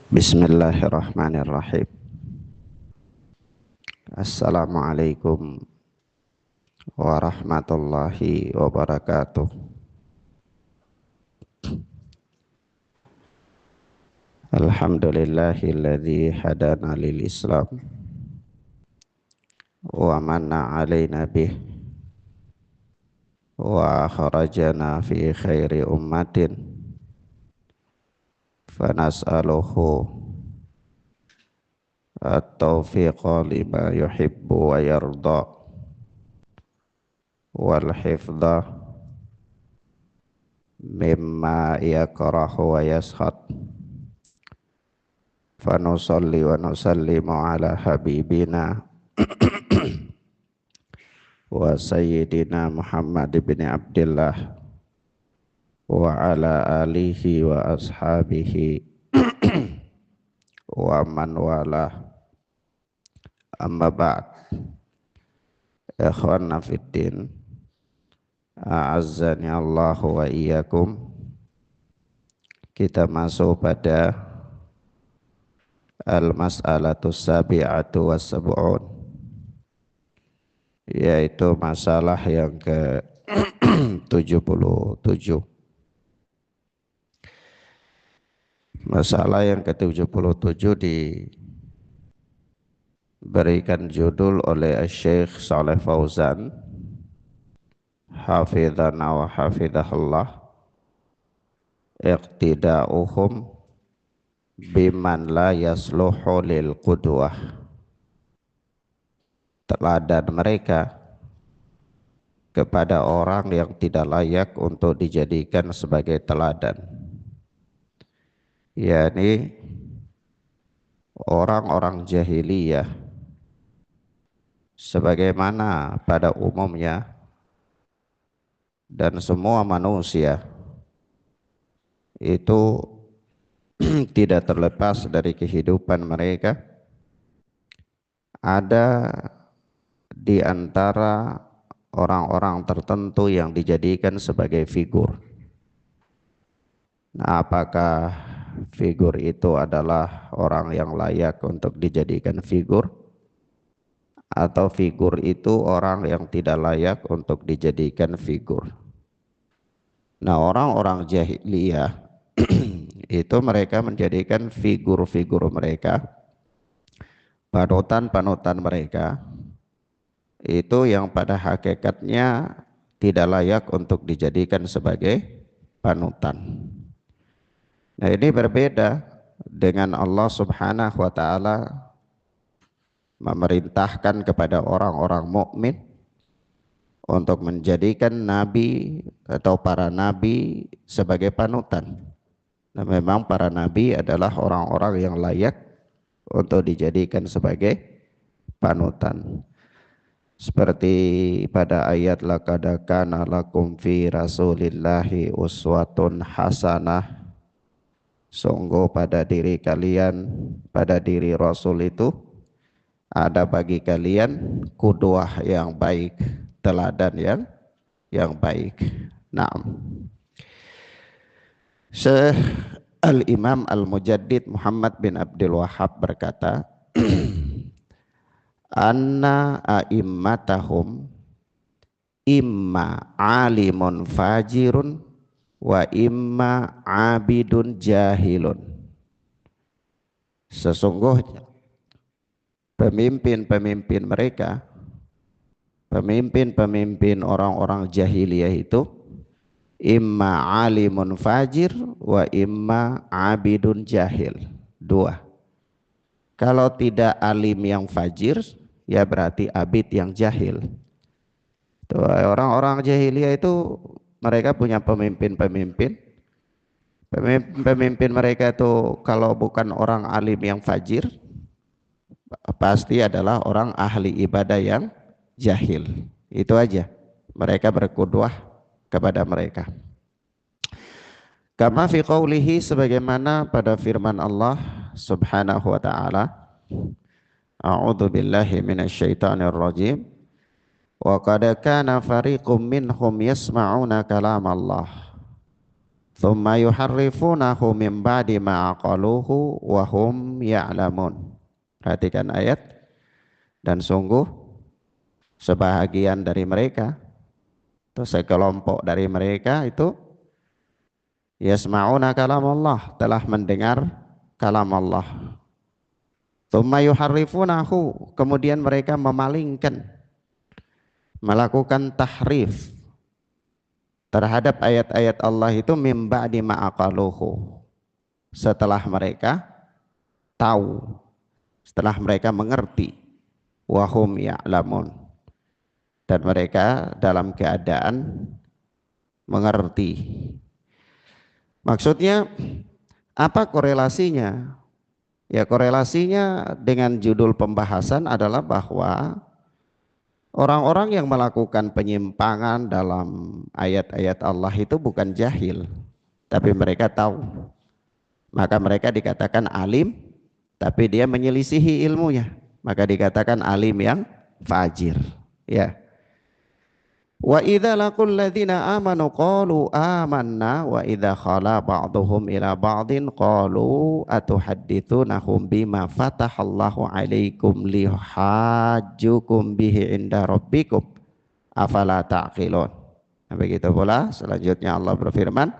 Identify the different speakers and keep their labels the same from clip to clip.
Speaker 1: Bismillahirrahmanirrahim. Assalamualaikum warahmatullahi wabarakatuh. Alhamdulillahilladzi hadana lil Islam wa manna alaina bih wa akhrajana fi khairi ummatin fanas'aluhu at-taufiqa lima yuhibbu wa yarda wal hifdha mimma yakrahu wa yaskhad. Fanusalli wa nusallimu ala habibina wa sayyidina Muhammad bin Abdullah wa ala alihi wa ashabihi wa man wala. Amma ba'd. Ikhwana fiddin, a'azzani Allah wa iyyakum. Kita masuk pada al-mas'alatu sabi'atu was sab'un, yaitu masalah yang ke 77. Masalah yang ke-77 diberikan judul oleh Syekh Shalih Fauzan hafizana wa hafizahullah, iqtida'uhum biman la yasluhu lil qudwah. Teladan mereka kepada orang yang tidak layak untuk dijadikan sebagai teladan, yakni orang-orang jahiliyah sebagaimana pada umumnya dan semua manusia itu tidak terlepas dari kehidupan mereka. Ada di antara orang-orang tertentu yang dijadikan sebagai figur. Nah, apakah figur itu adalah orang yang layak untuk dijadikan figur, atau figur itu orang yang tidak layak untuk dijadikan figur? Nah, orang-orang jahiliyah itu mereka menjadikan figur-figur mereka, panutan-panutan mereka itu yang pada hakikatnya tidak layak untuk dijadikan sebagai panutan. Nah, ini berbeda dengan Allah Subhanahu wa taala memerintahkan kepada orang-orang mukmin untuk menjadikan nabi atau para nabi sebagai panutan. Nah, memang para nabi adalah orang-orang yang layak untuk dijadikan sebagai panutan. Seperti pada ayat laqad kana lakum fi rasulillahi uswatun hasanah. Sungguh pada diri kalian, pada diri Rasul itu ada bagi kalian qudwah yang baik, teladan yang baik. Naam. Syekh Al-Imam Al-Mujaddid Muhammad bin Abdul Wahhab berkata, anna a'immatahum imma alimun fajirun wa imma abidun jahilun. Sesungguhnya pemimpin-pemimpin mereka, pemimpin-pemimpin orang-orang jahiliyah itu imma alimun fajir wa imma abidun jahil. Dua. Kalau tidak alim yang fajir, ya berarti abid yang jahil. Orang-orang jahiliyah itu mereka punya pemimpin-pemimpin. Pemimpin mereka itu kalau bukan orang alim yang fajir, pasti adalah orang ahli ibadah yang jahil. Itu aja. Mereka berqudwah kepada mereka. Kama fi qawlihi, sebagaimana pada firman Allah Subhanahu wa ta'ala, a'udzu billahi minasyaitonir rajim, wa qad kana fariqum minhum yasma'una kalam Allah Tsumma yuharrifunahu min ba'di ma aqaluhu wa hum ya'lamun. Perhatikan ayat. Dan sungguh sebahagian dari mereka atau sekelompok dari mereka itu yasma'una kalam Allah, telah mendengar kalam Allah. Tsumma yuharrifunahu, kemudian mereka memalingkan, melakukan tahrif terhadap ayat-ayat Allah itu min ba'di ma aqaluhu, setelah mereka tahu, setelah mereka mengerti, wahum ya'lamun, dan mereka dalam keadaan mengerti. Maksudnya apa korelasinya? Ya, korelasinya dengan judul pembahasan adalah bahwa orang-orang yang melakukan penyimpangan dalam ayat-ayat Allah itu bukan jahil, tapi mereka tahu. Maka mereka dikatakan alim, tapi dia menyelisihi ilmunya, maka dikatakan alim yang fajir. Ya. Wa idza laqul ladzina amanu qalu amanna wa idza khala ba'dhum ila ba'din qalu atuhadditsunahum bima fatahallahu 'alaikum lihajjukum bihi inda rabbikum afala ta'qilun. Begitu pula selanjutnya Allah berfirman,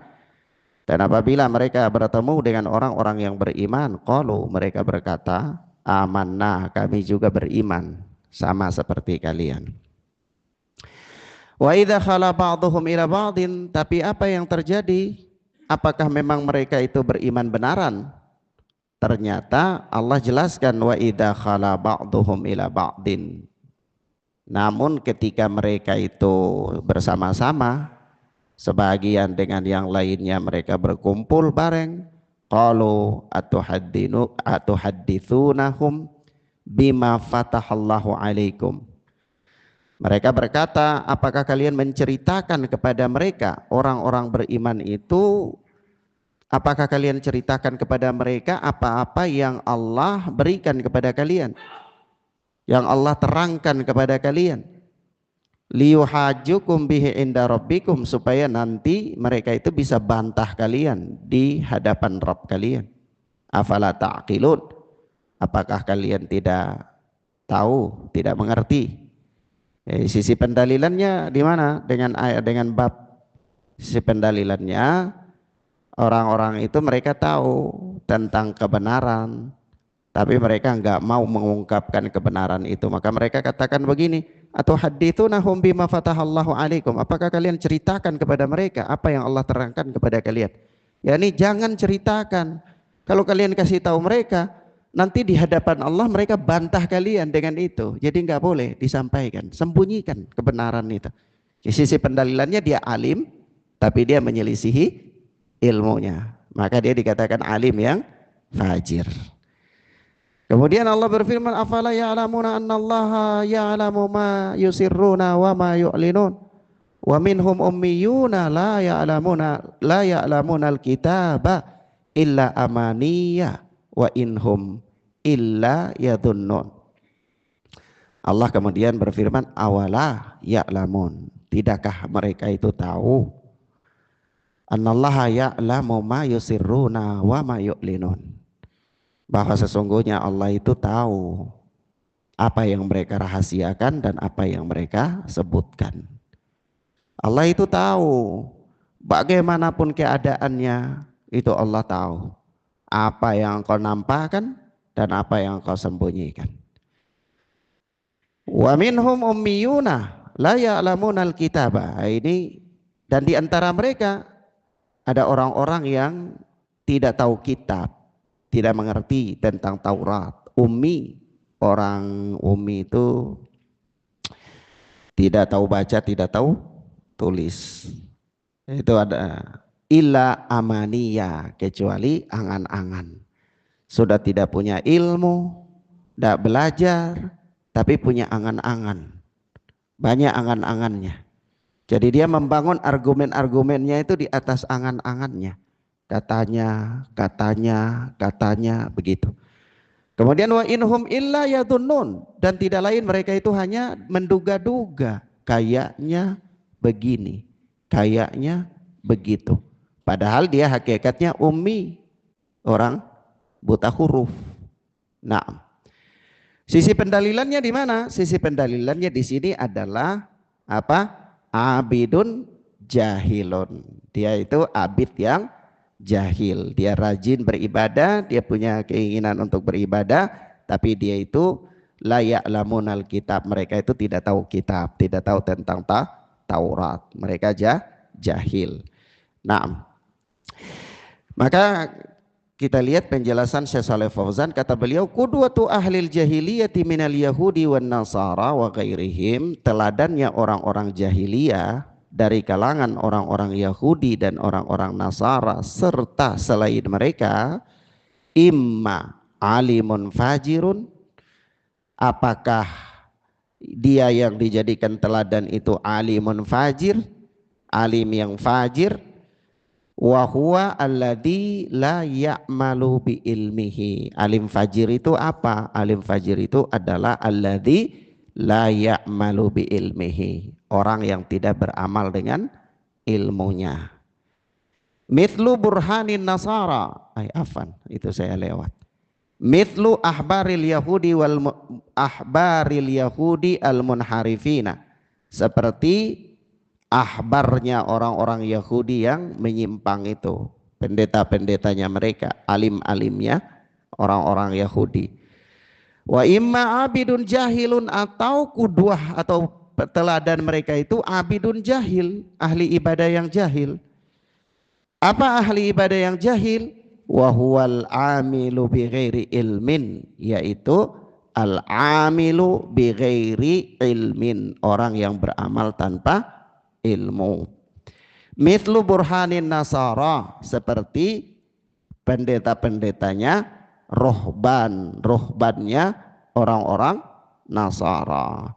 Speaker 1: dan apabila mereka bertemu dengan orang-orang yang beriman, qalu, mereka berkata, amanna, kami juga beriman sama seperti kalian. Wa idza khala ba'dhum ila ba'din, tapi apa yang terjadi? Apakah memang mereka itu beriman benaran? Ternyata Allah jelaskan wa idza khala ba'dhum ila ba'din. Namun ketika mereka itu bersama-sama, sebagian dengan yang lainnya mereka berkumpul bareng, qalu atuhadditsunahum bima fatahallahu alaikum. Mereka berkata, apakah kalian menceritakan kepada mereka, orang-orang beriman itu, apakah kalian ceritakan kepada mereka apa-apa yang Allah berikan kepada kalian, yang Allah terangkan kepada kalian, liyuhajjukum bihi inda rabbikum, supaya nanti mereka itu bisa bantah kalian di hadapan Rabb kalian. Afala ta'qilun, apakah kalian tidak tahu, tidak mengerti? Sisi pendalilannya di mana? Dengan ayat, dengan bab. Sisi pendalilannya, orang-orang itu mereka tahu tentang kebenaran, tapi mereka enggak mau mengungkapkan kebenaran itu. Maka mereka katakan begini, atau haditsunahum bima fatahallahu alaikum, apakah kalian ceritakan kepada mereka apa yang Allah terangkan kepada kalian? Yani jangan ceritakan. Kalau kalian kasih tahu mereka, nanti di hadapan Allah mereka bantah kalian dengan itu. Jadi enggak boleh disampaikan, sembunyikan kebenaran itu. Di sisi pendalilannya dia alim, tapi dia menyelisihi ilmunya. Maka dia dikatakan alim yang fajir. Kemudian Allah berfirman, afala ya'lamuna annallaha ya'lamu ma yusirruna wa ma yu'linun wa minhum ummiyuna la ya'lamuna al-kitaba illa amaniya wa inhum illa yadhunnun. Allah kemudian berfirman, awala ya'lamun, tidakkah mereka itu tahu, annallaha ya'lamu ma yusirruna wa ma yu'linun, bahwa sesungguhnya Allah itu tahu apa yang mereka rahasiakan dan apa yang mereka sebutkan. Allah itu tahu bagaimanapun keadaannya, itu Allah tahu apa yang kau nampakkan dan apa yang kau sembunyikan. Wa minhum ummiyuna la ya'lamuna al-kitaba. Ini, dan di antara mereka ada orang-orang yang tidak tahu kitab, tidak mengerti tentang Taurat. Ummi, orang ummi itu tidak tahu baca, tidak tahu tulis. Itu ada illa amaniya, kecuali angan-angan. Sudah tidak punya ilmu, tidak belajar, tapi punya angan-angan. Banyak angan-angannya. Jadi dia membangun argumen-argumennya itu di atas angan-angannya. Katanya, begitu. Kemudian wa inhum illa yadhunnun, dan tidak lain mereka itu hanya menduga-duga, kayaknya begini, kayaknya begitu. Padahal dia hakikatnya ummi, orang buta huruf. Nah, sisi pendalilannya di mana? Sisi pendalilannya di sini adalah apa? Abidun jahilun. Dia itu abid yang jahil. Dia rajin beribadah, dia punya keinginan untuk beribadah, tapi dia itu la ya'lamunal kitab. Mereka itu tidak tahu kitab, tidak tahu tentang Taurat. Mereka jahil. Nah, maka kita lihat penjelasan Syekh Shalih Fauzan, kata beliau, qudwatu ahlil jahiliyati minal yahudi wan nasara wa ghairihim, teladannya orang-orang jahiliyah dari kalangan orang-orang Yahudi dan orang-orang Nasara serta selain mereka, imma alimun fajirun, apakah dia yang dijadikan teladan itu alimun fajir, alim yang fajir, wa huwa alladzi la ya'malu bi ilmihi. Alim fajir itu apa? Alim fajir itu adalah alladzi la ya'malu bi ilmihi, orang yang tidak beramal dengan ilmunya. Mithlu burhanin nasara, afan, itu saya lewat. Mithlu ahbaril yahudi al munharifina, seperti ahbarnya orang-orang Yahudi yang menyimpang itu, pendeta-pendetanya mereka, alim-alimnya orang-orang Yahudi. Wa imma abidun jahilun, atau kudwah atau teladan mereka itu abidun jahil, ahli ibadah yang jahil. Apa ahli ibadah yang jahil? Wa huwal amilu bi ghairi ilmin, yaitu al amilu bi ghairi ilmin, orang yang beramal tanpa ilmu. Mithlu burhanin nasara, seperti pendeta-pendetanya rohbannya orang-orang Nasara.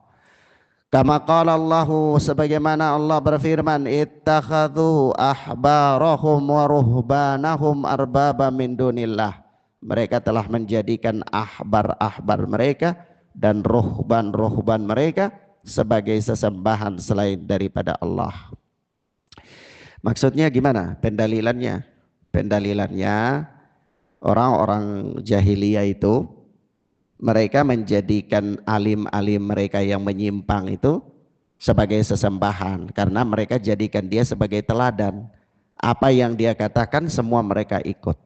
Speaker 1: Kama qala Allahu, sebagaimana Allah berfirman, ittakhadhu ahbarahum wa ruhbanahum arbaba min dunillah, mereka telah menjadikan ahbar-ahbar mereka dan ruhban mereka sebagai sesembahan selain daripada Allah. Maksudnya gimana pendalilannya? Pendalilannya, orang-orang jahiliyah itu mereka menjadikan alim-alim mereka yang menyimpang itu sebagai sesembahan, karena mereka jadikan dia sebagai teladan. Apa yang dia katakan semua mereka ikut.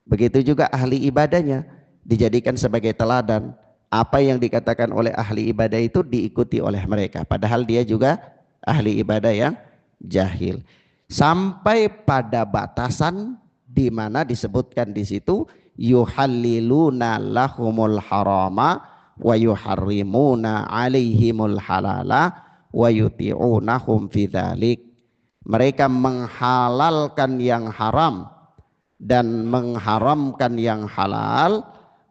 Speaker 1: Begitu juga ahli ibadahnya dijadikan sebagai teladan. Apa yang dikatakan oleh ahli ibadah itu diikuti oleh mereka, padahal dia juga ahli ibadah yang jahil. Sampai pada batasan di mana disebutkan di situ, yuhalliluna lahumul harama wa yuharrimuna alaihimul halala wa yuti'unahum fi dzalik. Mereka menghalalkan yang haram dan mengharamkan yang halal,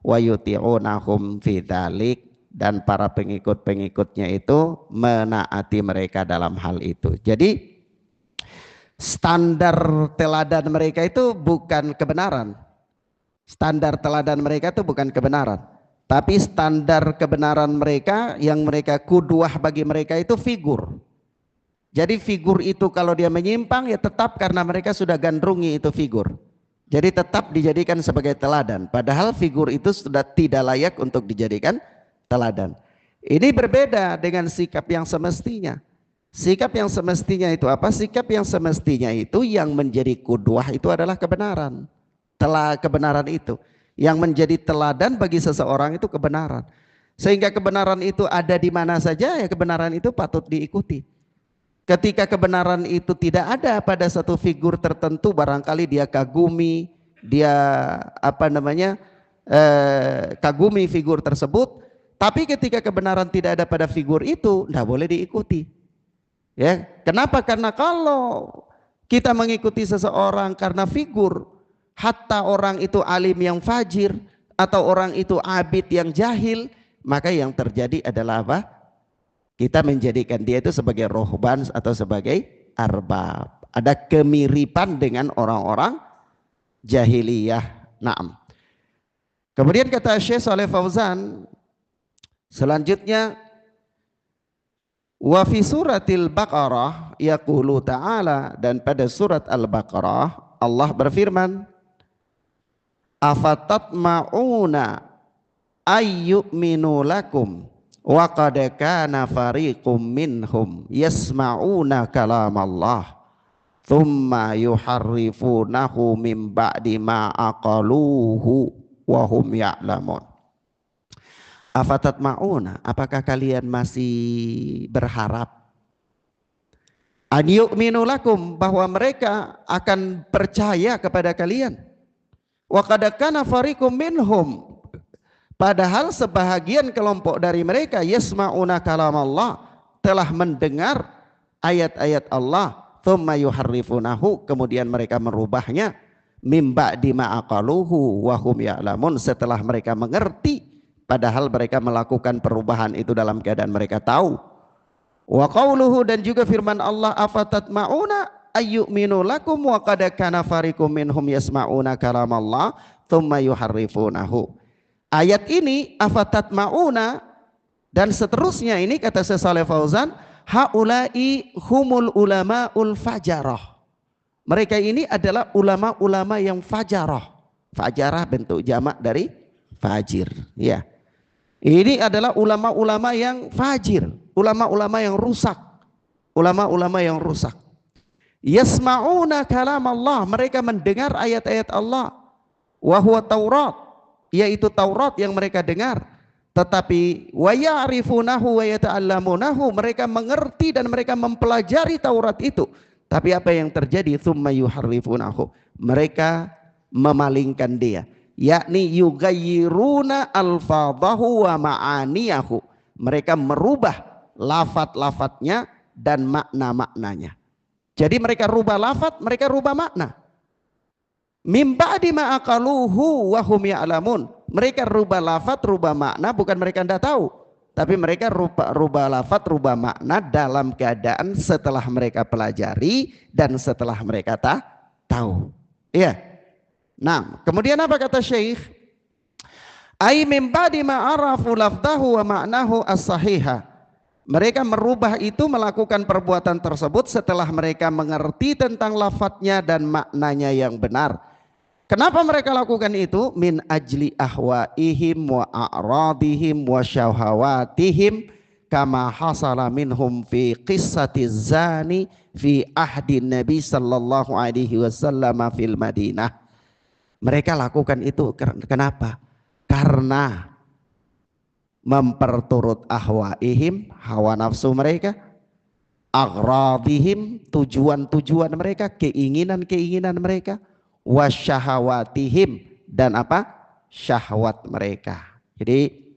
Speaker 1: wa yuti'unahum fi dzalik, dan para pengikut-pengikutnya itu menaati mereka dalam hal itu. Jadi standar teladan mereka itu bukan kebenaran. Standar teladan mereka itu bukan kebenaran, tapi standar kebenaran mereka yang mereka kudwah bagi mereka itu figur. Jadi figur itu kalau dia menyimpang ya tetap karena mereka sudah gandrungi itu figur. Jadi tetap dijadikan sebagai teladan, padahal figur itu sudah tidak layak untuk dijadikan teladan. Ini berbeda dengan sikap yang semestinya. Sikap yang semestinya itu apa? Sikap yang semestinya itu yang menjadi kudwah itu adalah kebenaran. Kebenaran itu yang menjadi teladan bagi seseorang itu kebenaran. Sehingga kebenaran itu ada di mana saja ya kebenaran itu patut diikuti. Ketika kebenaran itu tidak ada pada satu figur tertentu, barangkali dia kagumi, dia kagumi figur tersebut, tapi ketika kebenaran tidak ada pada figur itu, tidak boleh diikuti. Ya, kenapa? Karena kalau kita mengikuti seseorang karena figur, hatta orang itu alim yang fajir atau orang itu abid yang jahil, maka yang terjadi adalah apa? Kita menjadikan dia itu sebagai rohban atau sebagai arbab. Ada kemiripan dengan orang-orang jahiliyah. Naam. Kemudian kata Syekh Shalih Fauzan selanjutnya, wa fi suratil Baqarah yaqulu ta'ala, dan pada surat Al-Baqarah Allah berfirman, afatatma'una ayyu'minu lakum wa qad kana fariqum minhum yasma'una kalamallah thumma yuharrifunahu min ba'di ma aqaluhu wa hum ya'lamun. Afatatma'una, apakah kalian masih berharap an yu'minu lakum, bahwa mereka akan percaya kepada kalian? Wa qad kana fariqum minhum, padahal sebahagian kelompok dari mereka yasma'una kalamallah, telah mendengar ayat-ayat Allah, thumma yuharrifunahu, kemudian mereka merubahnya, mim ba'di ma aqaluhu wa hum ya'lamun, setelah mereka mengerti, padahal mereka melakukan perubahan itu dalam keadaan mereka tahu. Wa qauluhu, dan juga firman Allah, afatatma'una ayyu'minu lakum wa qad kana fariqum minhum yasma'una kalamallah thumma yuharrifunahu. Ayat ini afatatma'una dan seterusnya ini, kata Syekh Shalih Fauzan, haula'i humul ulama'ul fajarah. Mereka ini adalah ulama-ulama yang fajarah. Fajarah bentuk jamak dari fajir, ya. Ini adalah ulama-ulama yang fajir, ulama-ulama yang rusak, ulama-ulama yang rusak. Yasma'una kalam Allah, mereka mendengar ayat-ayat Allah. Wa huwa Taurat, yaitu Taurat yang mereka dengar. Tetapi wa ya'rifunahu wa yata'allamunahu, mereka mengerti dan mereka mempelajari Taurat itu. Tapi apa yang terjadi? Tsumma yuharrifunahu, mereka memalingkan dia, yakni yughayyiruna alfadhahu wa ma'aniyahu, mereka merubah lafat-lafatnya dan makna-maknanya. Jadi mereka rubah lafat, mereka rubah makna. Mim ba'di ma aqaluhu wa hum ya'lamun, mereka rubah lafat, rubah makna, bukan mereka tidak tahu, tapi mereka rubah lafat, rubah makna dalam keadaan setelah mereka pelajari dan setelah mereka tahu. Iya. Nah, kemudian apa kata Syekh? Ai mim ba'di ma arafu lafdahu wa ma'nahu as-sahiha. Mereka merubah itu, melakukan perbuatan tersebut setelah mereka mengerti tentang lafadznya dan maknanya yang benar. Kenapa mereka lakukan itu? Min ajli ahwaihim wa a'radihim wa syahawatihim kama hasala minhum fi qissatiz zani fi ahdi Nabi sallallahu alaihi wasallam fil Madinah. Mereka lakukan itu kenapa? Karena memperturut ahwaihim, hawa nafsu mereka, aghradihim, tujuan-tujuan mereka, keinginan-keinginan mereka, wasyahawatihim, dan apa? Syahwat mereka. Jadi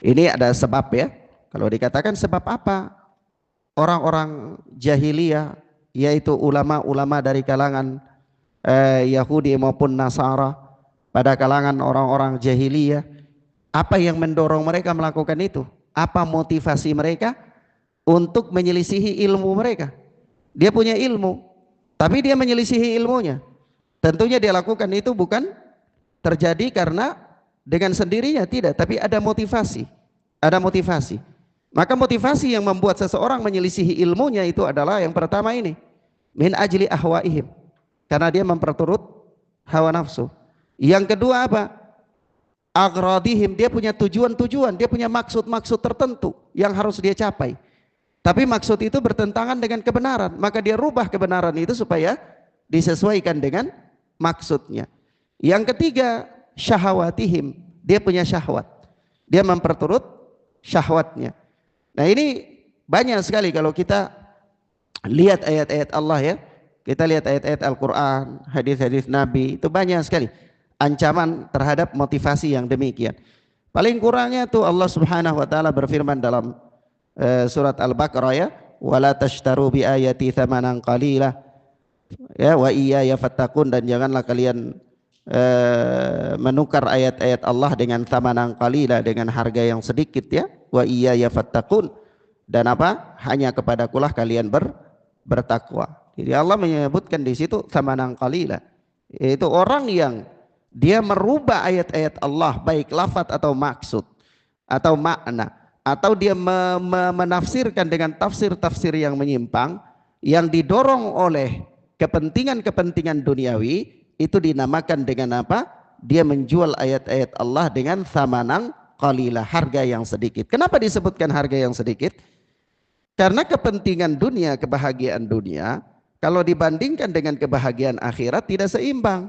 Speaker 1: ini ada sebab ya. Kalau dikatakan sebab apa? Orang-orang jahiliyah, yaitu ulama-ulama dari kalangan Yahudi maupun Nasara, pada kalangan orang-orang jahiliyah, apa yang mendorong mereka melakukan itu? Apa motivasi mereka untuk menyelisihi ilmu mereka? Dia punya ilmu, tapi dia menyelisihi ilmunya. Tentunya dia lakukan itu bukan terjadi karena dengan sendirinya, tidak, tapi ada motivasi. Ada motivasi. Maka motivasi yang membuat seseorang menyelisihi ilmunya itu adalah yang pertama ini, min ajli ahwaihim, karena dia memperturut hawa nafsu. Yang kedua apa? Aghradihim, dia punya tujuan-tujuan, dia punya maksud-maksud tertentu yang harus dia capai. Tapi maksud itu bertentangan dengan kebenaran, maka dia rubah kebenaran itu supaya disesuaikan dengan maksudnya. Yang ketiga, syahawatihim, dia punya syahwat, dia memperturut syahwatnya. Nah ini banyak sekali kalau kita lihat ayat-ayat Allah ya, kita lihat ayat-ayat Al-Quran, hadis-hadis Nabi, itu banyak sekali ancaman terhadap motivasi yang demikian. Paling kurangnya tuh Allah Subhanahu wa taala berfirman dalam surat Al-Baqarah ya, wala tashtaru bi ayati thamanan qalila ya wa iyaya fattaqun, dan janganlah kalian menukar ayat-ayat Allah dengan thamanan qalila, dengan harga yang sedikit ya, wa iyaya fattaqun, dan apa? Hanya kepadakulah kalian bertakwa. Jadi Allah menyebutkan di situ thamanan qalila, yaitu orang yang dia merubah ayat-ayat Allah, baik lafaz atau maksud atau makna, atau dia menafsirkan dengan tafsir-tafsir yang menyimpang, yang didorong oleh kepentingan-kepentingan duniawi itu dinamakan dengan apa? Dia menjual ayat-ayat Allah dengan thamanan qalilah, harga yang sedikit. Kenapa disebutkan harga yang sedikit? Karena kepentingan dunia, kebahagiaan dunia, kalau dibandingkan dengan kebahagiaan akhirat tidak seimbang.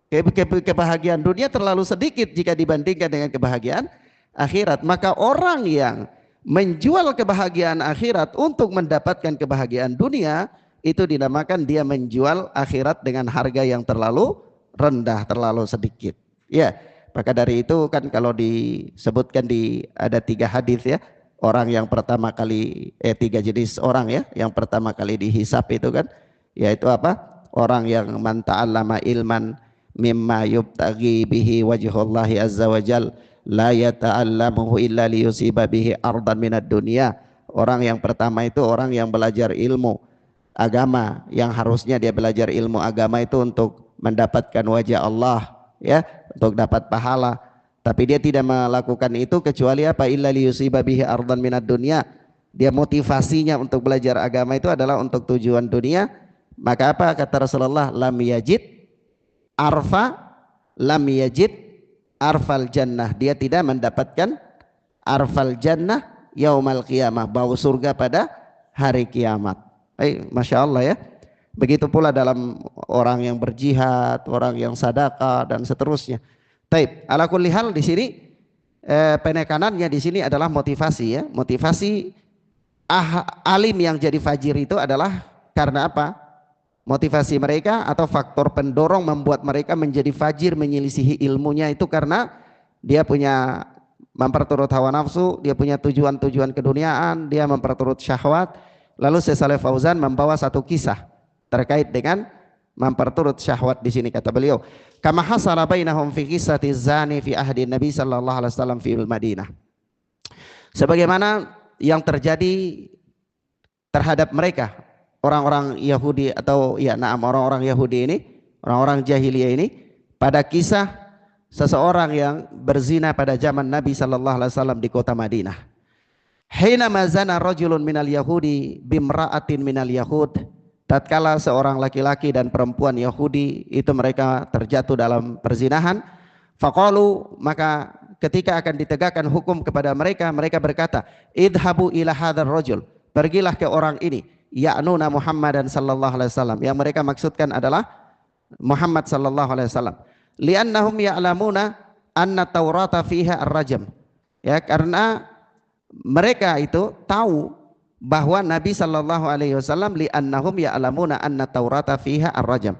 Speaker 1: Kebahagiaan dunia terlalu sedikit jika dibandingkan dengan kebahagiaan akhirat. Maka orang yang menjual kebahagiaan akhirat untuk mendapatkan kebahagiaan dunia, itu dinamakan dia menjual akhirat dengan harga yang terlalu rendah, terlalu sedikit. Ya, maka dari itu kan kalau disebutkan ada 3 hadis ya, orang yang pertama kali 3 jenis orang ya, yang pertama kali dihisap itu kan, yaitu apa? Orang yang man ta'allama ilman mimma yubtaghi bihi wajhullahi azza wajal la yata'allamuhu illa liyusiba bihi ardan minad dunya. Orang yang pertama itu orang yang belajar ilmu agama, yang harusnya dia belajar ilmu agama itu untuk mendapatkan wajah Allah ya, untuk dapat pahala, tapi dia tidak melakukan itu kecuali apa? Illa liyusiba bihi ardan minad dunya. Dia motivasinya untuk belajar agama itu adalah untuk tujuan dunia. Maka apa kata Rasulullah? Lam yajid arfal jannah. Dia tidak mendapatkan arfal jannah yaumal qiyamah, bau surga pada hari kiamat. Masya Allah ya. Begitu pula dalam orang yang berjihad, orang yang sedekah dan seterusnya. Taib, ala kulli hal di sini penekanannya di sini adalah motivasi ya. Motivasi alim yang jadi fajir itu adalah karena apa? Motivasi mereka atau faktor pendorong membuat mereka menjadi fajir, menyelisihi ilmunya itu karena dia punya memperturut hawa nafsu, dia punya tujuan-tujuan keduniaan, dia memperturut syahwat. Lalu Syekh Shalih Fauzan membawa satu kisah terkait dengan memperturut syahwat di sini. Kata beliau, kama hasala bainahum fi qissati zani fi ahdi Nabi sallallahu alaihi wasallam fi Madinah. Sebagaimana yang terjadi terhadap mereka orang-orang Yahudi atau orang-orang Yahudi ini, orang-orang jahiliyah ini, pada kisah seseorang yang berzina pada zaman Nabi sallallahu alaihi wasallam di kota Madinah. Hina mazana rajulun minal yahudi bimra'atin minal yahud. Tatkala seorang laki-laki dan perempuan Yahudi itu mereka terjatuh dalam perzinahan, faqalu, maka ketika akan ditegakkan hukum kepada mereka, mereka berkata, idhabu ila hadzal rajul, pergilah ke orang ini, ya'nuna Muhammadan sallallahu alaihi wasallam, yang mereka maksudkan adalah Muhammad sallallahu alaihi wasallam, li'annahum ya'lamuna anna Taurata fiha ar-rajam, ya, karena mereka itu tahu bahwa Nabi sallallahu alaihi wasallam li'annahum ya'lamuna anna Taurata fiha ar-rajam.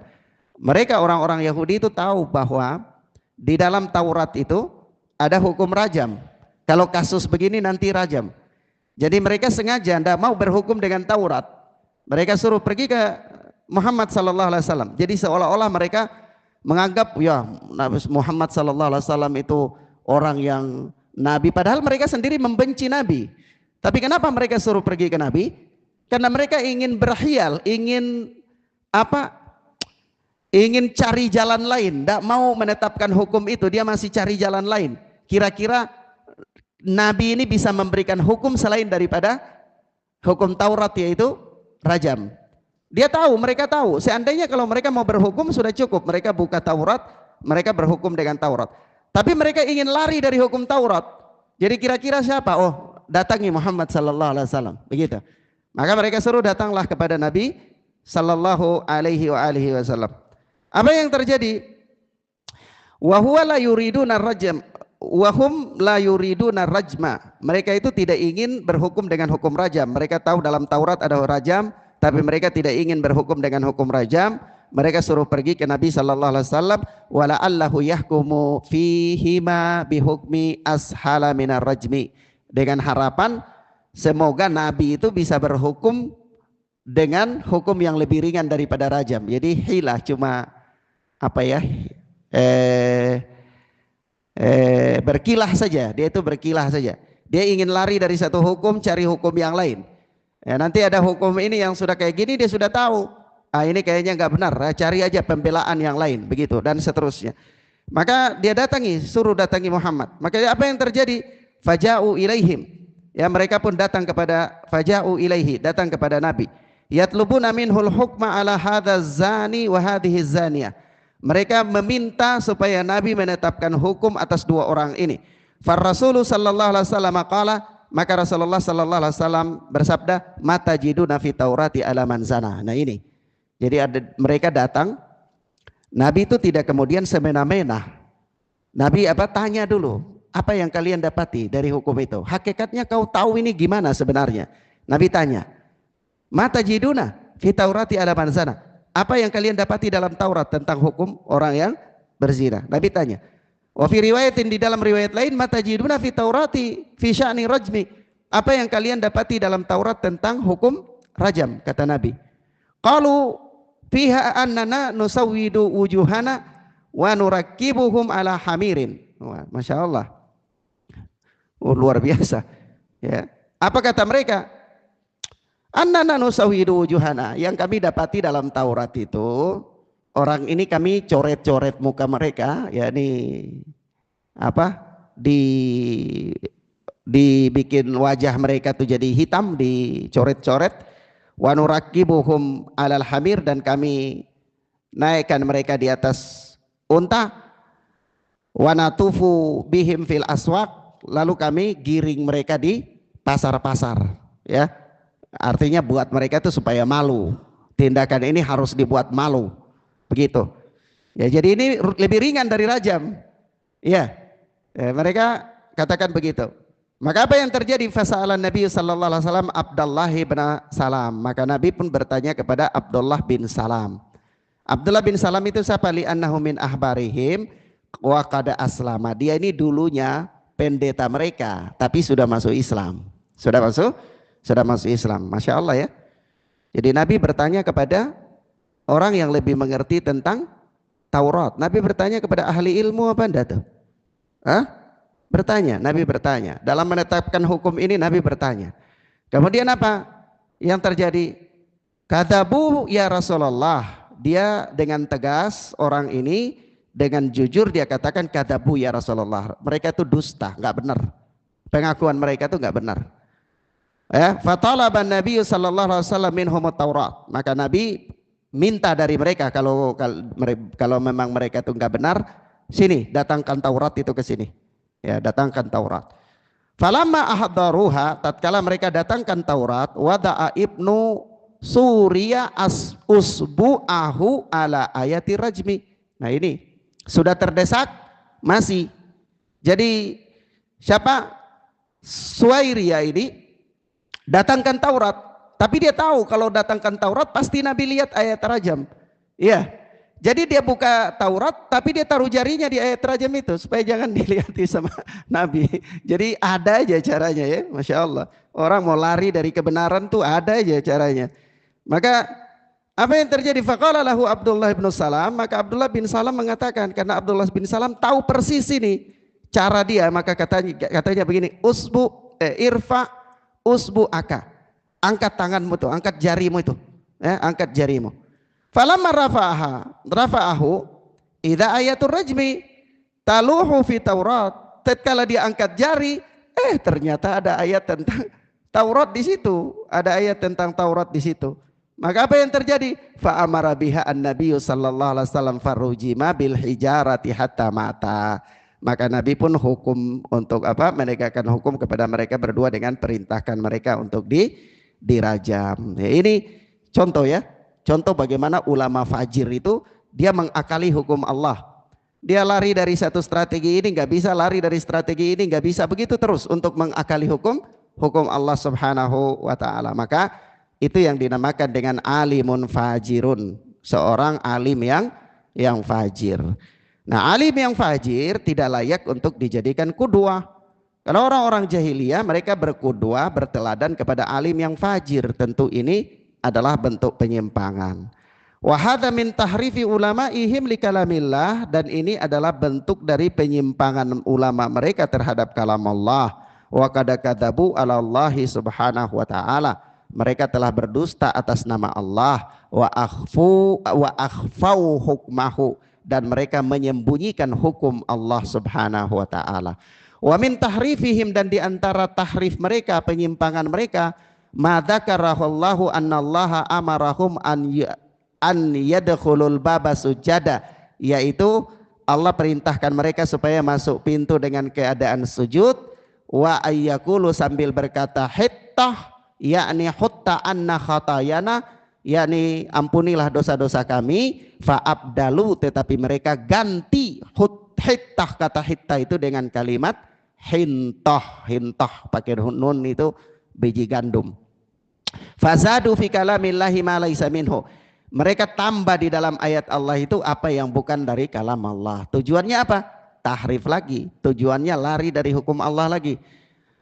Speaker 1: Mereka orang-orang Yahudi itu tahu bahwa di dalam Taurat itu ada hukum rajam. Kalau kasus begini nanti rajam. Jadi mereka sengaja tidak mau berhukum dengan Taurat. Mereka suruh pergi ke Muhammad sallallahu alaihi wasallam. Jadi seolah-olah mereka menganggap ya Muhammad sallallahu alaihi wasallam itu orang yang nabi, padahal mereka sendiri membenci Nabi. Tapi kenapa mereka suruh pergi ke Nabi? Karena mereka ingin berkhayal, ingin apa? Ingin cari jalan lain, tidak mau menetapkan hukum itu, dia masih cari jalan lain. Kira-kira Nabi ini bisa memberikan hukum selain daripada hukum Taurat, yaitu rajam. Dia tahu, mereka tahu, seandainya kalau mereka mau berhukum sudah cukup, mereka buka Taurat, mereka berhukum dengan Taurat. Tapi mereka ingin lari dari hukum Taurat. Jadi kira-kira siapa? Oh, datangi Muhammad sallallahu alaihi wasallam, begitu. Maka mereka suruh datanglah kepada Nabi sallallahu alaihi wasallam. Apa yang terjadi? Wa huwa la yuriduna rajam wa hum la yuriduna rajma. Mereka itu tidak ingin berhukum dengan hukum rajam. Mereka tahu dalam Taurat ada rajam, tapi mereka tidak ingin berhukum dengan hukum rajam. Mereka suruh pergi ke Nabi sallallahu alaihi wasallam, wala allahu yahkumu fihima bihukmi ashala minar rajmi, dengan harapan semoga Nabi itu bisa berhukum dengan hukum yang lebih ringan daripada rajam. Jadi hilah, cuma apa ya, berkilah saja. Dia itu berkilah saja. Dia ingin lari dari satu hukum, cari hukum yang lain. Ya, nanti ada hukum ini yang sudah kayak gini, dia sudah tahu. Ini kayaknya nggak benar. Cari aja pembelaan yang lain, begitu dan seterusnya. Maka dia suruh datangi Muhammad. Maka apa yang terjadi? Faja'u ilaihim. Ya, mereka pun datang kepada datang kepada Nabi. Yatlubuna minhul hukma ala hadza zani wa hadhihi zaniyah. Mereka meminta supaya Nabi menetapkan hukum atas dua orang ini. Far Rasulullah sallallahu alaihi wasallam qala, maka Rasulullah sallallahu alaihi wasallam bersabda, mata jiduna fi Taurati ala man zana. Nah ini. Jadi mereka datang, Nabi itu tidak kemudian semena-mena. Nabi tanya dulu, apa yang kalian dapati dari hukum itu? Hakikatnya kau tahu ini gimana sebenarnya? Nabi tanya, mata jiduna fi Taurati ala man zana. Apa yang kalian dapati dalam Taurat tentang hukum orang yang berzina? Nabi tanya. Wa fi riwayatin, di dalam riwayat lain, mata jiduna fi Taurati fi sya'ni rajmi. Apa yang kalian dapati dalam Taurat tentang hukum rajam? Kata Nabi. Qalu fiha annana nusawwidu wujuhana wa nurakkibuhum ala hamirin. Wah, Masya Allah. Luar biasa. Ya. Apa kata mereka? Annana nusawwidu wujuhana. Yang kami dapati dalam Taurat itu, orang ini kami coret-coret muka mereka, yakni dibikin wajah mereka tuh jadi hitam, dicoret-coret. Wa nurakkibuhum alal hamir, dan kami naikkan mereka di atas unta. Wa natufu bihim fil aswaq, lalu kami giring mereka di pasar-pasar, ya. Artinya buat mereka itu supaya malu. Tindakan ini harus dibuat malu. Begitu. Ya, jadi ini lebih ringan dari rajam. Ya. Mereka katakan begitu. Maka apa yang terjadi? Fasa'alan Nabi sallallahu alaihi wasallam Abdullah bin Salam. Maka Nabi pun bertanya kepada Abdullah bin Salam. Abdullah bin Salam itu siapa? Li'annahu min ahbarihim wa qad aslama. Dia ini dulunya pendeta mereka, tapi sudah masuk Islam. Sudah masuk Islam. Masya Allah ya. Jadi Nabi bertanya kepada orang yang lebih mengerti tentang Taurat. Nabi bertanya kepada ahli ilmu apa enggak tuh? Nabi bertanya. Dalam menetapkan hukum ini Nabi bertanya. Kemudian apa yang terjadi? Kadzabu ya Rasulullah. Dia dengan tegas, orang ini dengan jujur dia katakan kadzabu ya Rasulullah. Mereka itu dusta, enggak benar. Pengakuan mereka itu enggak benar. Ya, fatalaban Nabi sallallahu alaihi wasallam minhum Taurat. Maka Nabi minta dari mereka, kalau memang mereka itu enggak benar, sini datangkan Taurat itu ke sini. Ya, datangkan Taurat. Falamma ahdaruha, tatkala mereka datangkan Taurat, wada'a ibnu Surya usbu'ahu ala ayati rajmi. Nah ini sudah terdesak masih. Jadi siapa? Suwairia ini datangkan Taurat, tapi dia tahu kalau datangkan Taurat pasti Nabi lihat ayat rajam. Iya. Jadi dia buka Taurat, tapi dia taruh jarinya di ayat rajam itu supaya jangan dilihati sama Nabi. Jadi ada aja caranya ya, Masya Allah. Orang mau lari dari kebenaran tuh ada aja caranya. Maka apa yang terjadi? Faqala lahu Abdullah bin Salam, maka Abdullah bin Salam mengatakan, karena Abdullah bin Salam tahu persis ini cara dia, maka katanya begini, irfa usbu aka, angkat tanganmu tuh, angkat jarimu itu, angkat jarimu. Falamma rafa'ahu idza ayatul rajmi taluhu fi Taurat. Tatkala dia angkat jari, ternyata ada ayat tentang Taurat di situ, ada ayat tentang Taurat di situ. Maka apa yang terjadi? Fa amara biha an-nabiy sallallahu alaihi wasallam farujima bil hijarati hatta mata. Maka Nabi pun hukum untuk menegakkan hukum kepada mereka berdua dengan perintahkan mereka untuk dirajam. Ya, ini contoh ya. Contoh bagaimana ulama fajir itu dia mengakali hukum Allah. Dia lari dari satu strategi ini nggak bisa, lari dari strategi ini nggak bisa, begitu terus untuk mengakali hukum Allah Subhanahu wa taala. Maka itu yang dinamakan dengan alimun fajirun, seorang alim yang fajir. Nah, alim yang fajir tidak layak untuk dijadikan qudwah. Kalau orang-orang jahiliyah mereka berqudwah, berteladan kepada alim yang fajir, tentu ini adalah bentuk penyimpangan. Wa hadza min tahrifi ulama'ihim li kalamillah, dan ini adalah bentuk dari penyimpangan ulama mereka terhadap kalam Allah. Wa qad kadzabu 'ala Allah subhanahu wa ta'ala. Mereka telah berdusta atas nama Allah, wa akhfau hukmahu, dan mereka menyembunyikan hukum Allah subhanahu wa ta'ala. Wa min tahrifihim, dan diantara tahrif mereka, penyimpangan mereka, ma dzakarahallahu annallaha amarahum an yadkhulul baba sujada, yaitu Allah perintahkan mereka supaya masuk pintu dengan keadaan sujud, wa ayyakulu sambil berkata hittah, yakni hutta anna khatayana, yakni ampunilah dosa-dosa kami, fa'abdalu tetapi mereka ganti hittah, kata hittah itu dengan kalimat hintah, hintah pakai nun itu biji gandum. Fazadu fi kalamillahi ma laisa minhu, mereka tambah di dalam ayat Allah itu apa yang bukan dari kalam Allah. Tujuannya apa? Tahrif lagi, tujuannya lari dari hukum Allah lagi.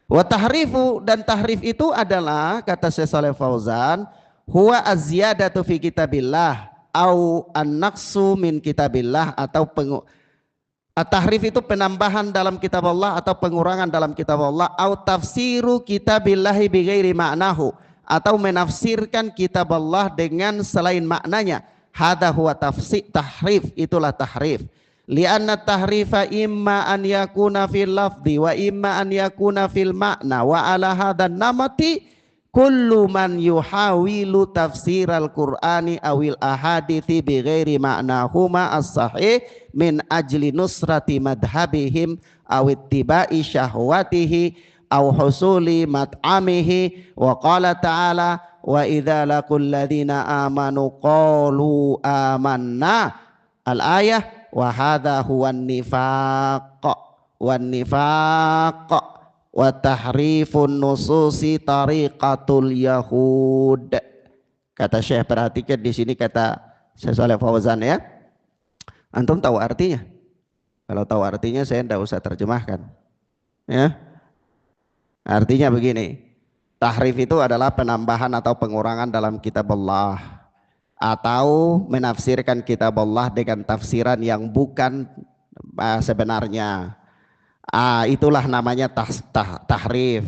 Speaker 1: Wa tahrifu, dan tahrif itu adalah kata Syekh Shalih Fauzan, huwa az-ziyadatu fi kitabillah au an-naqsu min kitabillah, atau tahrif itu penambahan dalam kitab Allah atau pengurangan dalam kitab Allah, au tafsiru kitabillahi bighairi ma'nahu, atau menafsirkan kitab Allah dengan selain maknanya. Hadza huwa tafsir tahrif, itulah tahrif. Lianna tahrifa imma an yakuna fil lafzi wa imma an yakuna fil ma'na, wa ala hadan namati kullu man yuhawilu tafsiral qur'ani awil ahadithi bighairi ma'nahuma as-sahih min ajli nusrati madhabihim aw ittiba'i syahwatihi aw husuli mat'amihi. Wa qala ta'ala wa idza laqul ladzina amanu qalu amanna, al-ayah, wa hadza huwan nifaq wa tahrifun nususi tariqatul yahud. Kata Syekh, perhatikan di sini kata Syekh Shalih Fauzan ya. Antum tahu artinya? Kalau tahu artinya saya tidak usah terjemahkan. Ya. Artinya begini, tahrif itu adalah penambahan atau pengurangan dalam kitab Allah, atau menafsirkan kitab Allah dengan tafsiran yang bukan sebenarnya. Itulah namanya tahrif.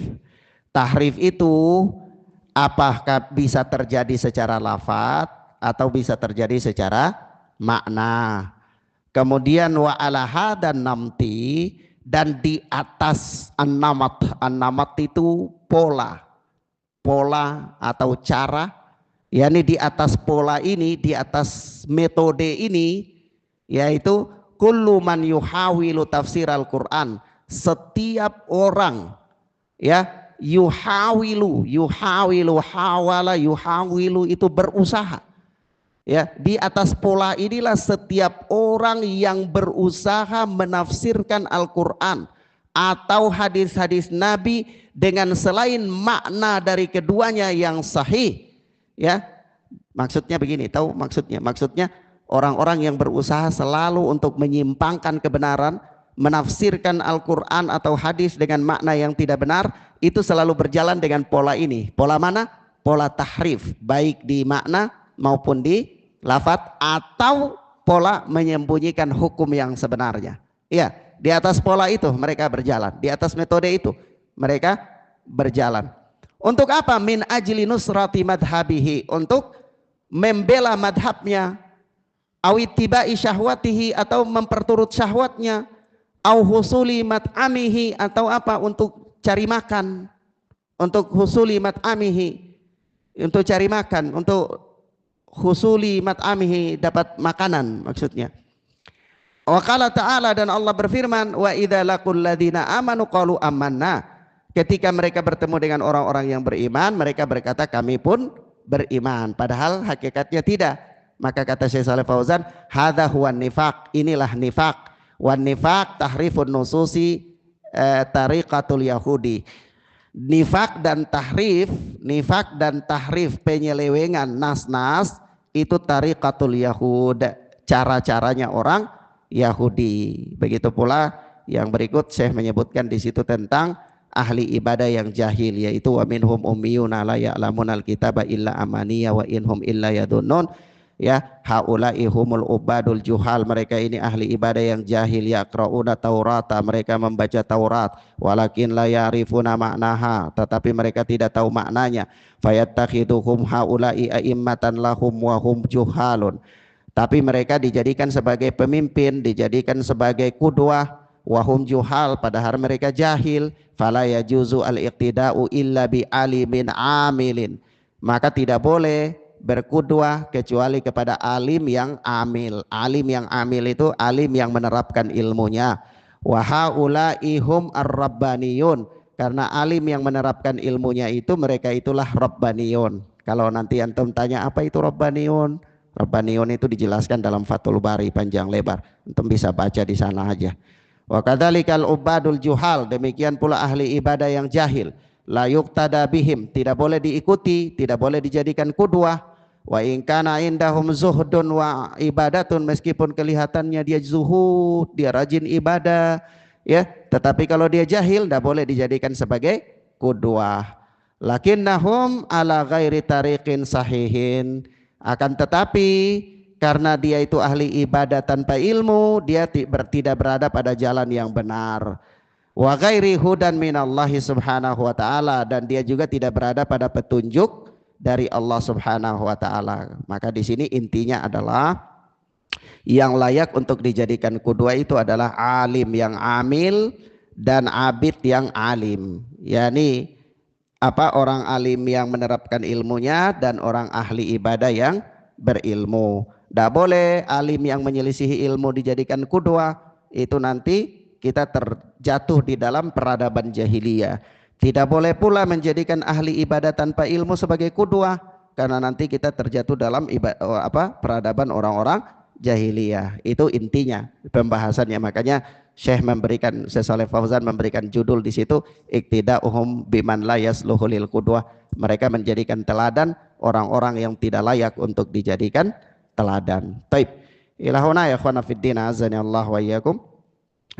Speaker 1: Tahrif itu apakah bisa terjadi secara lafaz atau bisa terjadi secara makna. Kemudian wa alaha dan namti, dan di atas an-namat. An-namat itu pola atau cara, yakni di atas pola ini, di atas metode ini, yaitu kullu man yuhawilu tafsir al-Quran, setiap orang ya, yuhawilu hawala yuhawilu itu berusaha ya, di atas pola inilah setiap orang yang berusaha menafsirkan Al-Quran atau hadis-hadis Nabi dengan selain makna dari keduanya yang sahih ya. Maksudnya begini, tahu maksudnya orang-orang yang berusaha selalu untuk menyimpangkan kebenaran, menafsirkan Al-Quran atau hadis dengan makna yang tidak benar, itu selalu berjalan dengan pola ini. Pola mana? Pola tahrif, baik di makna maupun di lafaz, atau pola menyembunyikan hukum yang sebenarnya. Ya, di atas pola itu mereka berjalan, di atas metode itu mereka berjalan. Untuk apa? Min ajli nusrati madhabihi, untuk membela madhabnya, awittibai syahwatihi, atau memperturut syahwatnya, au husuli mat'amihi, atau apa? Untuk cari makan, untuk husuli mat'amihi, untuk cari makan, untuk husuli mat'amihi, dapat makanan maksudnya. Wa qala ta'ala, dan Allah berfirman, wa idza laqul ladzina amanu qalu amanna, ketika mereka bertemu dengan orang-orang yang beriman, mereka berkata kami pun beriman, padahal hakikatnya tidak. Maka kata Syekh Shalih Fauzan, hadza huwan nifaq, inilah nifaq. Wan nifaq tahrifun nususi tariqatul yahudi. Nifaq dan tahrif penyelewengan nas-nas itu tariqatul yahud, cara-caranya orang Yahudi. Begitu pula yang berikut Syekh menyebutkan di situ tentang ahli ibadah yang jahil, yaitu wa minhum ummiyuna la ya'lamunal kitaba illa amaniya wa inhum illa yadunnun. Ya, haula'i humul ubadul juhal, mereka ini ahli ibadah yang jahil, yaqra'una taurata, mereka membaca Taurat, walakin la ya'rifuna ma'naha, tetapi mereka tidak tahu maknanya, fayattakhiduhum haula'i a'immatan lahum wa hum juhalun, tapi mereka dijadikan sebagai pemimpin, dijadikan sebagai qudwah, wahum juhal, padahal mereka jahil, fala yajuzu al-iqtida'u illa bi alimin amilin, maka tidak boleh berkudwah kecuali kepada alim yang amil. Alim yang amil itu alim yang menerapkan ilmunya. Wa haula'i hum ar-rabbaniyun, karena alim yang menerapkan ilmunya itu mereka itulah rabbaniyun. Kalau nanti antum tanya apa itu rabbaniyun, rabbaniyun itu dijelaskan dalam Fathul Bari panjang lebar, antum bisa baca di sana aja. Wa kadzalikal ubadul juhal, demikian pula ahli ibadah yang jahil, la yuqtada bihim, tidak boleh diikuti, tidak boleh dijadikan qudwah. Wa in kana indahum zuhdun wa ibadatun, meskipun kelihatannya dia zuhud, dia rajin ibadah, ya, tetapi kalau dia jahil tidak boleh dijadikan sebagai qudwah. Lakinnahum ala ghairi tariqin sahihin, akan tetapi karena dia itu ahli ibadah tanpa ilmu, dia tidak berada pada jalan yang benar. Wa ghairi hudan minallahi subhanahu wa ta'ala, dan dia juga tidak berada pada petunjuk dari Allah subhanahu wa ta'ala. Maka di sini intinya adalah yang layak untuk dijadikan qudwah itu adalah alim yang amil dan abid yang alim, yakni orang alim yang menerapkan ilmunya dan orang ahli ibadah yang berilmu. Tidak boleh alim yang menyelisihi ilmu dijadikan qudwah, itu nanti kita terjatuh di dalam peradaban jahiliyah. Tidak boleh pula menjadikan ahli ibadah tanpa ilmu sebagai qudwah, karena nanti kita terjatuh dalam peradaban orang-orang jahiliyah. Itu intinya pembahasannya. Makanya Syekh Shalih Fauzan memberikan judul di situ, iktida'uhum biman la yasluhu lil qudwah. Mereka menjadikan teladan orang-orang yang tidak layak untuk dijadikan teladan. Taib. Ilahuna ya ikhwana fiddin, azani Allah wa iyyakum.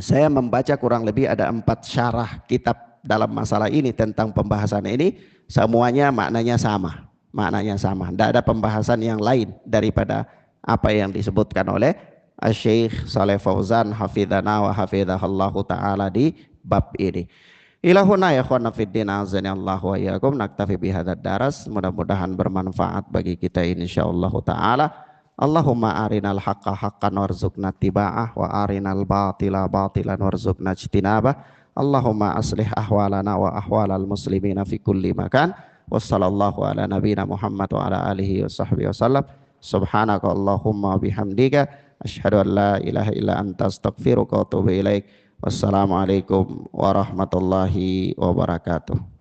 Speaker 1: Saya membaca kurang lebih ada 4 syarah kitab dalam masalah ini, tentang pembahasan ini, semuanya maknanya sama. Maknanya sama. Tidak ada pembahasan yang lain daripada apa yang disebutkan oleh Syekh Shalih Fauzan hafidhana wa hafidhahallahu ta'ala di bab ini. Ilahuna ya ikhwana fiddin, azani Allah wa iyyakum. Naktafi bihadzal daras, mudah-mudahan bermanfaat bagi kita insyaallah ta'ala. Allahumma arinal haqqa haqqan warzuqna tiba'ah, wa arinal batila batilan warzuqna ijtinabah. Allahumma aslih ahwalana wa ahwalal muslimina fi kulli makan. Wassallallahu ala nabina Muhammad wa ala alihi wa sahbihi wasallam. Subhanaka Allahumma bihamdika asyhadu an la ilaha illa anta astaghfiruka wa atubu ilaik. Wassalamualaikum warahmatullahi wabarakatuh.